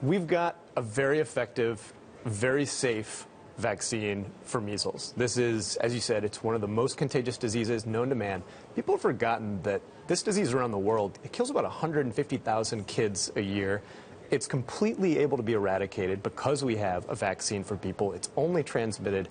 We've got a very effective, very safe vaccine for measles. This is, as you said, it's one of the most contagious diseases known to man. People have forgotten that this disease around the world, it kills about 150,000 kids a year. It's completely able to be eradicated because we have a vaccine for people. It's only transmitted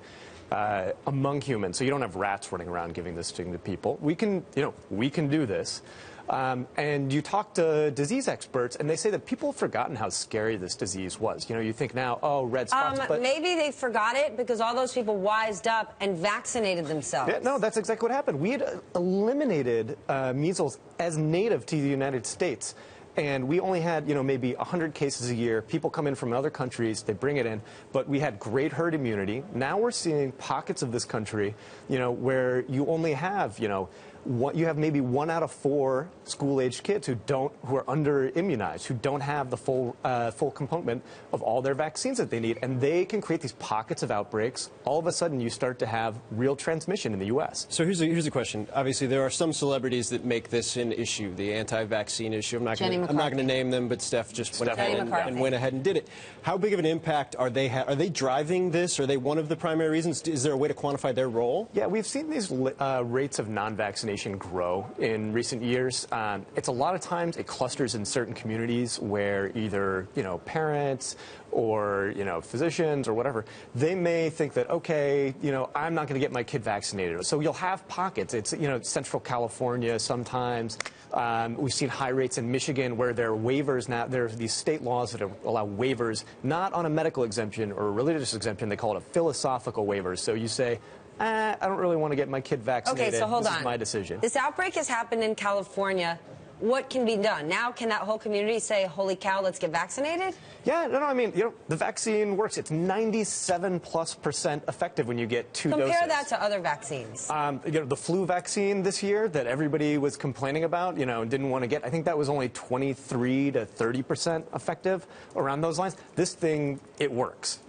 among humans, so you don't have rats running around giving this thing to people. We can do this. And you talk to disease experts, and they say that people have forgotten how scary this disease was. You think now, oh, red spots. But maybe they forgot it because all those people wised up and vaccinated themselves. Yeah, no, that's exactly what happened. We had eliminated measles as native to the United States. And we only had, maybe 100 cases a year. People come in from other countries, they bring it in, but we had great herd immunity. Now we're seeing pockets of this country, where you only have, you have maybe 1 out of 4 school-aged kids who are under-immunized, who don't have the full component of all their vaccines that they need, and they can create these pockets of outbreaks. All of a sudden, you start to have real transmission in the U.S. So here's a question. Obviously, there are some celebrities that make this an issue, the anti-vaccine issue. I'm not going to name them, but Steph just went ahead and did it. How big of an impact are they? Are they driving this? Are they one of the primary reasons? Is there a way to quantify their role? Yeah, we've seen these rates of non-vaccination grow in recent years. It's a lot of times it clusters in certain communities where either parents or physicians or whatever, they may think that, okay, I'm not going to get my kid vaccinated. So you'll have pockets. It's Central California sometimes. We've seen high rates in Michigan where there are waivers now. There are these state laws that allow waivers, not on a medical exemption or a religious exemption. They call it a philosophical waiver. So you say, I don't really want to get my kid vaccinated. Okay, so hold on. This is my decision. This outbreak has happened in California. What can be done? Now, can that whole community say, holy cow, let's get vaccinated? Yeah, no, I mean, the vaccine works. It's 97+% effective when you get 2 doses. Compare that to other vaccines. The flu vaccine this year that everybody was complaining about, and didn't want to get, I think that was only 23 to 30% effective, around those lines. This thing, it works.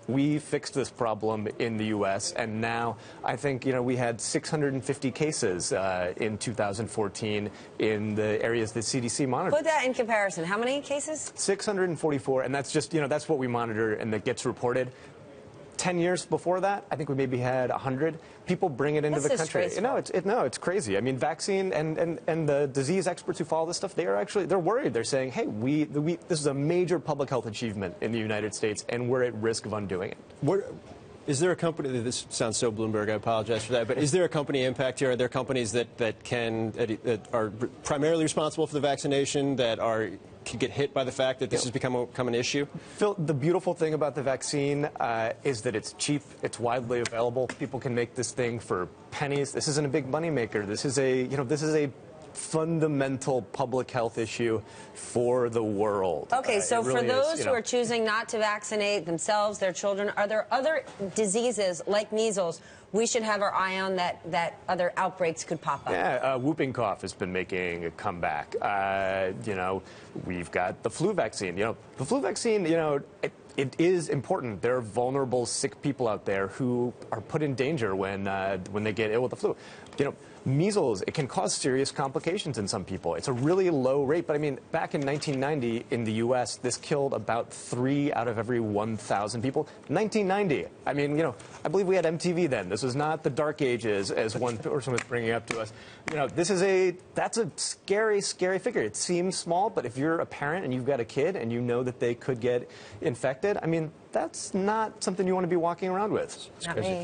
We fixed this problem in the U.S., and now I think, we had 650 cases in 2014 in the areas that CDC monitors. Put that in comparison. How many cases? 644, and that's just, that's what we monitor and that gets reported. 10 years before that, I think we maybe had 100. People bring it into the country. It's crazy. I mean, vaccine and the disease experts who follow this stuff, they're worried. They're saying, hey, this is a major public health achievement in the United States, and we're at risk of undoing it. Is there a company, this sounds so Bloomberg, I apologize for that, but is there a company impact here? Are there companies that are primarily responsible for the vaccination that can get hit by the fact that this has become an issue? Phil, the beautiful thing about the vaccine is that it's cheap, it's widely available. People can make this thing for pennies. This isn't a big money maker. This is a fundamental public health issue for the world. Okay, so really for those who are choosing not to vaccinate themselves, their children, are there other diseases like measles we should have our eye on that other outbreaks could pop up? Yeah, whooping cough has been making a comeback. We've got the flu vaccine. The flu vaccine, it is important. There are vulnerable, sick people out there who are put in danger when they get ill with the flu. Measles, it can cause serious complications in some people. It's a really low rate, but I mean, back in 1990 in the U.S., this killed about 3 out of every 1,000 people. 1990. I mean, I believe we had MTV then. This was not the dark ages, as one person was bringing up to us. That's a scary, scary figure. It seems small, but if you're a parent and you've got a kid and you know that they could get infected, I mean, that's not something you want to be walking around with. Not me.